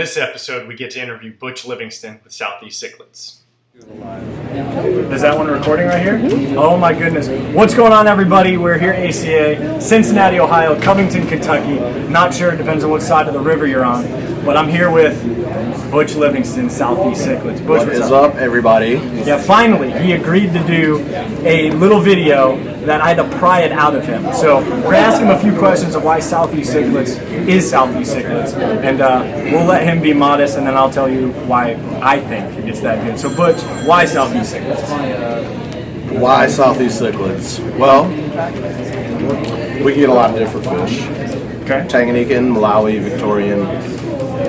this episode, we get to interview Butch Livingston with Southeast Cichlids. Is that one recording right here? Mm-hmm. Oh my goodness. What's going on, everybody? We're here at ACA, Cincinnati, Ohio, Covington, Kentucky. Not sure, it depends on what side of the river you're on. But I'm here with Butch Livingston, Southeast Cichlids. Butch, what is up, everybody? Yeah, finally, he agreed to do a little video that I had to pry it out of him. So we're going to ask him a few questions of why Southeast Cichlids is Southeast Cichlids. And we'll let him be modest, and then I'll tell you why I think it's that good. So Butch, why Southeast Cichlids? Why Southeast Cichlids? Well, we can get a lot of different fish. Okay. Tanganyikan, Malawi, Victorian,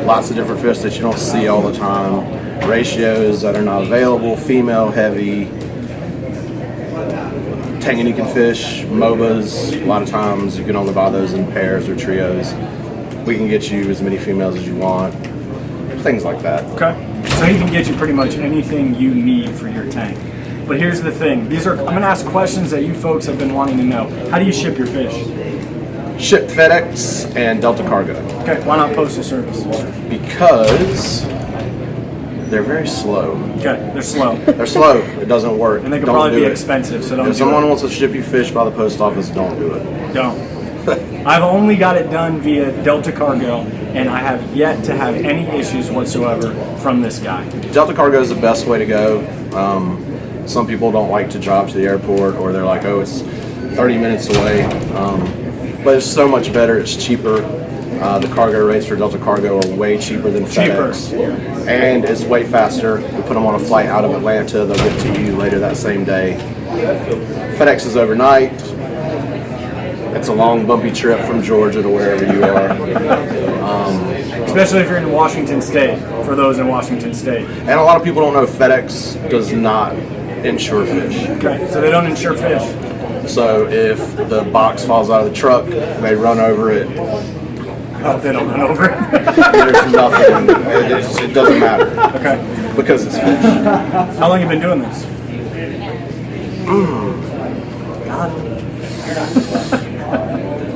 lots of different fish that you don't see all the time. Ratios that are not available, female heavy. Tanganyikan fish, MOBAs, a lot of times you can only buy those in pairs or trios. We can get you as many females as you want, things like that. Okay, so he can get you pretty much anything you need for your tank. But here's the thing, I'm going to ask questions that you folks have been wanting to know. How do you ship your fish? Ship FedEx and Delta Cargo. Okay, why not postal service? Because they're very slow. Okay, they're slow. They're slow. It doesn't work. And they can Don't probably do be it. expensive, so don't If do someone it. wants to ship you fish by the post office, don't do it. Don't. I've only got it done via Delta Cargo, and I have yet to have any issues whatsoever from this guy. Delta Cargo is the best way to go. Some people don't like to drive to the airport, or they're like, oh, it's 30 minutes away. But it's so much better. It's cheaper. The cargo rates for Delta Cargo are way cheaper than FedEx. And it's way faster. We put them on a flight out of Atlanta. They'll get to you later that same day. FedEx is overnight. It's a long, bumpy trip from Georgia to wherever you are. Especially if you're in Washington State, for those in Washington State. And a lot of people don't know FedEx does not insure fish. Okay, so they don't insure fish. So if the box falls out of the truck, they run over it. Oh, they don't run over it? There's nothing. It doesn't matter. Okay. Because it's fish. How long have you been doing this?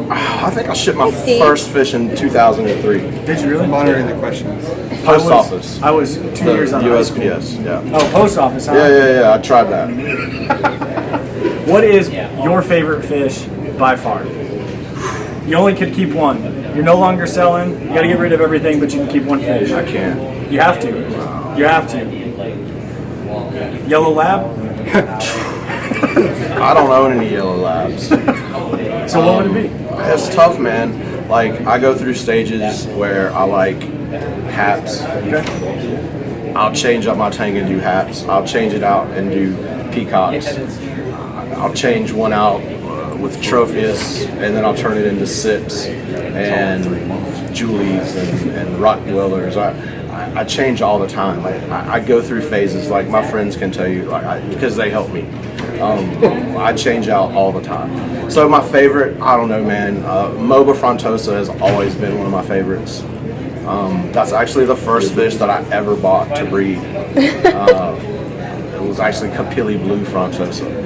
I think I shipped my first fish in 2003. Did you really? Monitoring the questions. Post office. I was 2 years on high school. USPS, yeah. Oh, post office, huh? Yeah, I tried that. What is your favorite fish by far? You only could keep one. You're no longer selling. You got to get rid of everything, but you can keep one fish. I can't. You have to. You have to. Yellow lab? I don't own any yellow labs. So what would it be? It's tough, man. Like, I go through stages where I like haps. Okay. I'll change up my tank and do haps. I'll change it out and do peacocks. I'll change one out with Tropheus, and then I'll turn it into sips and Julies and rock dwellers. I change all the time. I go through phases. Like my friends can tell you, because they help me. I change out all the time. So my favorite, I don't know, man. Moba frontosa has always been one of my favorites. That's actually the first fish that I ever bought to breed. It was actually Capilli Blue frontosa.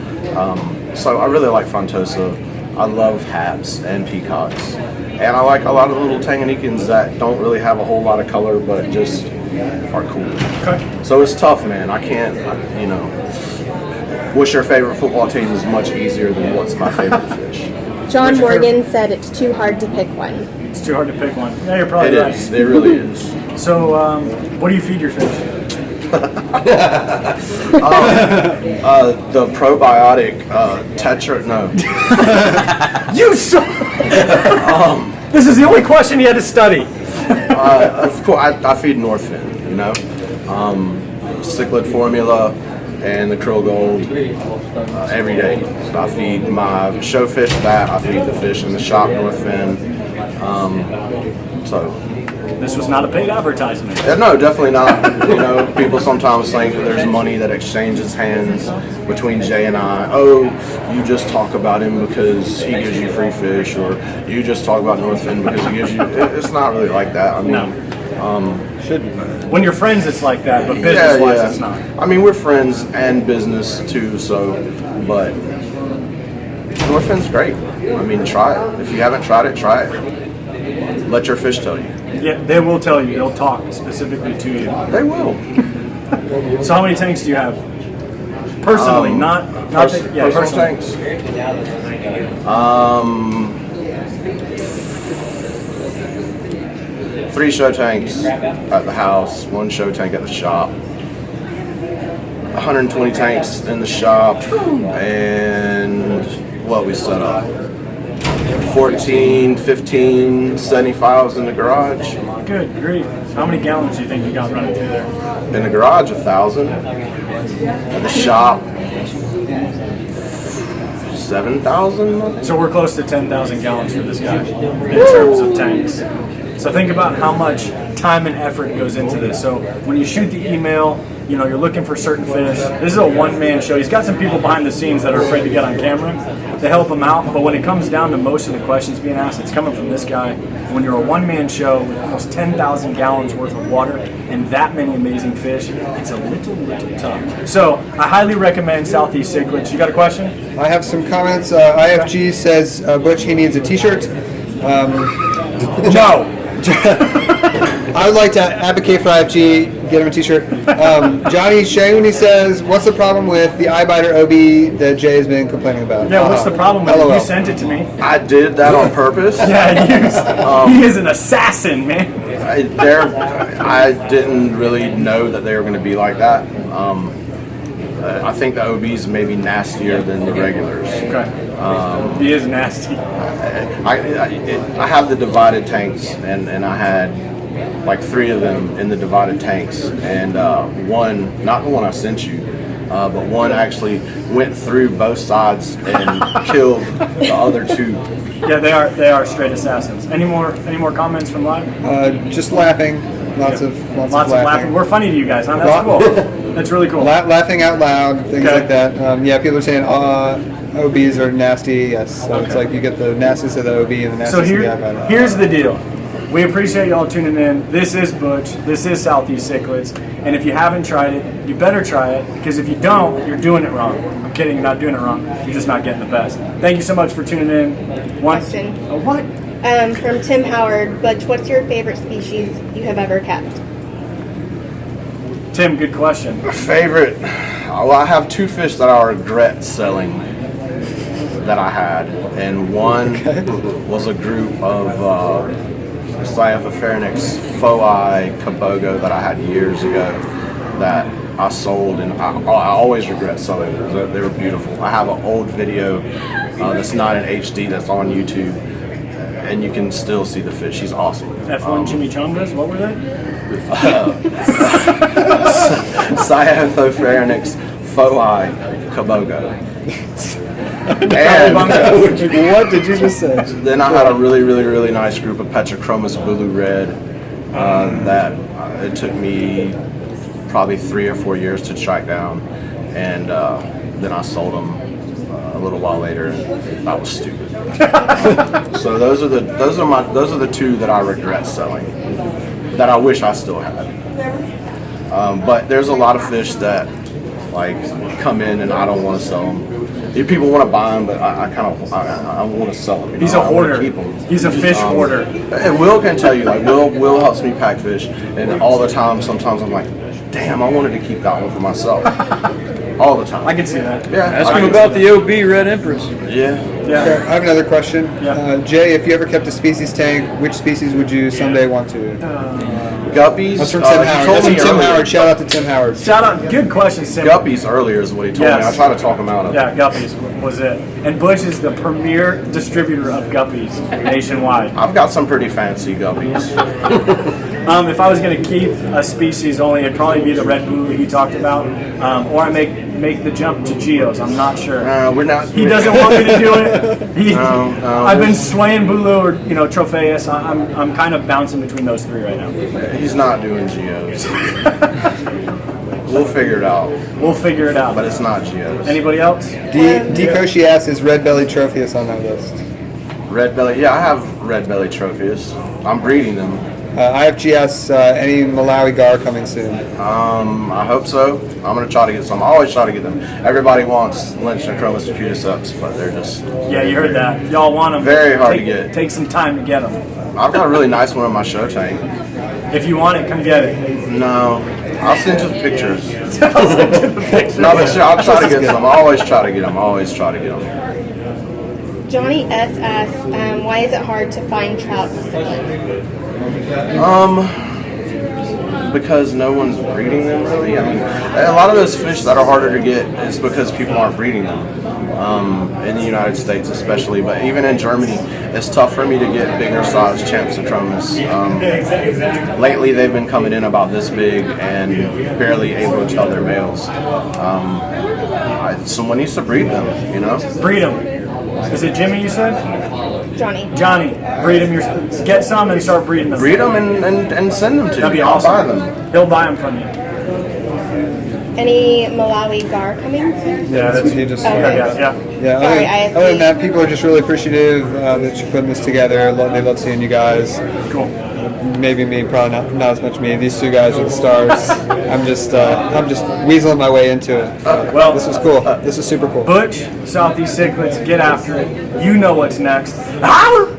So I really like frontosa. I love haps and peacocks. And I like a lot of the little Tanganyikans that don't really have a whole lot of color, but just are cool. Okay. So it's tough, man. I can't, what's your favorite football team is much easier than what's my favorite fish. John Morgan said it's too hard to pick one. It's too hard to pick one. Yeah, you're probably right. It is. It really is. So, what do you feed your fish? The probiotic tetra. No. You suck! This is the only question you had to study. Of course, I feed Northfin. Cichlid formula and the krill gold every day. So I feed my show fish that. I feed the fish in the shop Northfin. This was not a paid advertisement. Yeah, no, definitely not. People sometimes think that there's money that exchanges hands between Jay and I. Oh, you just talk about him because he gives you free fish, or you just talk about Northfin because he gives you. It's not really like that. I mean, Should be. When you're friends, it's like that, but business-wise, it's not. I mean, we're friends and business too. So, but Northfin's great. I mean, try it. If you haven't tried it, try it. let your fish tell you. Yeah, they will tell you. They'll talk specifically to you. They will. So how many tanks do you have? Personally, not personal personally. tanks. 3 show tanks at the house, 1 show tank at the shop, 120 tanks in the shop, and what we set up, 14, 15, 75s in the garage. Good, great. How many gallons do you think you got running through there? In the garage, 1,000. At the shop, 7,000. So we're close to 10,000 gallons for this guy in terms of tanks. So think about how much time and effort goes into this. So when you shoot the email, you know, you're looking for certain fish. This is a one-man show. He's got some people behind the scenes that are afraid to get on camera to help him out. But when it comes down to most of the questions being asked, it's coming from this guy. When you're a one-man show with almost 10,000 gallons worth of water and that many amazing fish, it's a little tough. So I highly recommend Southeast Cichlids. You got a question? I have some comments. IFG says, Butch, he needs a t-shirt. No. I would like to advocate for IFG, get him a t-shirt. Johnny Shane says, what's the problem with the eye-biter OB that Jay has been complaining about? Yeah, what's the problem with it? LOL. You sent it to me. I did that on purpose. Yeah, he is an assassin, man. I didn't really know that they were going to be like that. I think the OBs may be nastier than the regulars. Okay. He is nasty. I have the divided tanks, and I had like 3 of them in the divided tanks, and one, not the one I sent you, but one actually went through both sides and killed the other 2. Yeah, they are straight assassins. Any more comments from live? Just laughing. Lots of laughing. We're funny to you guys, huh? That's cool. That's really cool. Laughing out loud, things like that. Yeah, people are saying OBs are nasty. Yes, so it's like you get the nastiest of the OB and the nastiest of the eye-biter. Here's the deal. We appreciate y'all tuning in. This is Butch. This is Southeast Cichlids. And if you haven't tried it, you better try it, because if you don't, you're doing it wrong. I'm kidding, you're not doing it wrong. You're just not getting the best. Thank you so much for tuning in. Question. What? From Tim Howard, Butch, what's your favorite species you have ever kept? Tim, good question. Favorite? Well, I have 2 fish that I regret selling that I had, and one was a group of Cyaphopherinix Foai Kabogo that I had years ago that I sold, and I always regret selling them. They were beautiful. I have an old video that's not in HD that's on YouTube, and you can still see the fish. He's awesome. F1 chimichangas, what were they? Cyaphopherinix Foai Kabogo. And what did you just say? Then I had a really nice group of Petrochromis Bulu Red that it took me probably 3 or 4 years to track down, and then I sold them a little while later, and that was stupid. So those are the 2 that I regret selling, that I wish I still had. But there's a lot of fish that like come in and I don't want to sell them. People want to buy them, but I want to sell them. He's a hoarder. Keep them. He's a fish hoarder. And Will can tell you, like Will helps me pack fish, and all the time, sometimes I'm like, damn, I wanted to keep that one for myself. All the time. I can see that. Yeah. Ask him about the OB Red Empress. Yeah. Okay, I have another question. Yeah. Jay, if you ever kept a species tank, which species would you someday want to? Guppies. That's from Tim Howard. That's from Tim Howard. Shout out to Tim Howard. Shout out. Good question, Tim. Guppies earlier is what he told me. I try to talk him out of it. Yeah, Guppies was it. And Butch is the premier distributor of Guppies nationwide. I've got some pretty fancy guppies. If I was going to keep a species only, it'd probably be the red blue that he talked about, or I make the jump to Geos. I'm not sure. We're not. He doesn't want me to do it. No, I've been swaying Bulu or Trophaeus. I'm kind of bouncing between those 3 right now. He's not doing Geos. We'll figure it out. We'll figure it out. But it's not Geos. Anybody else? D. Koshi asks, is red-bellied Tropheus on that list? Red belly. Yeah, I have red belly trophies. I'm breeding them. IFG asks, any Malawi gar coming soon? I hope so. I'm gonna try to get some. I always try to get them. Everybody wants Lynchnochromis cucusups, but they're just Yeah, you heard that. Y'all want them. Very hard to get. Take some time to get them. I've got a really nice one in my show tank. If you want it, come get it. No, I'll send you the pictures. No, but sure, I'll try to get some. I always try to get them. Johnny S. asks, why is it hard to find trout cichlids? Because no one's breeding them really. I mean, a lot of those fish that are harder to get is because people aren't breeding them. In the United States especially, but even in Germany, it's tough for me to get bigger size Champsotromus. Lately, they've been coming in about this big and barely able to tell their males. Someone needs to breed them, you know? Breed them. Is it Jimmy you said? Johnny. Johnny, breed them. Get some and start breeding them. Breed them and send them to That'd me. be I'll awesome. buy them. He'll buy them from you. Any Malawi gar coming soon? Yeah, that's what he just. Okay. Yeah. Yeah. Sorry, Other than that, people are just really appreciative that you're putting this together. They love seeing you guys. Cool. Maybe me, probably not as much me. These two guys are the stars. I'm just weaseling my way into it. Well, This was cool. This was super cool. Butch, Southeast Cichlids, get after it. You know what's next. Holler!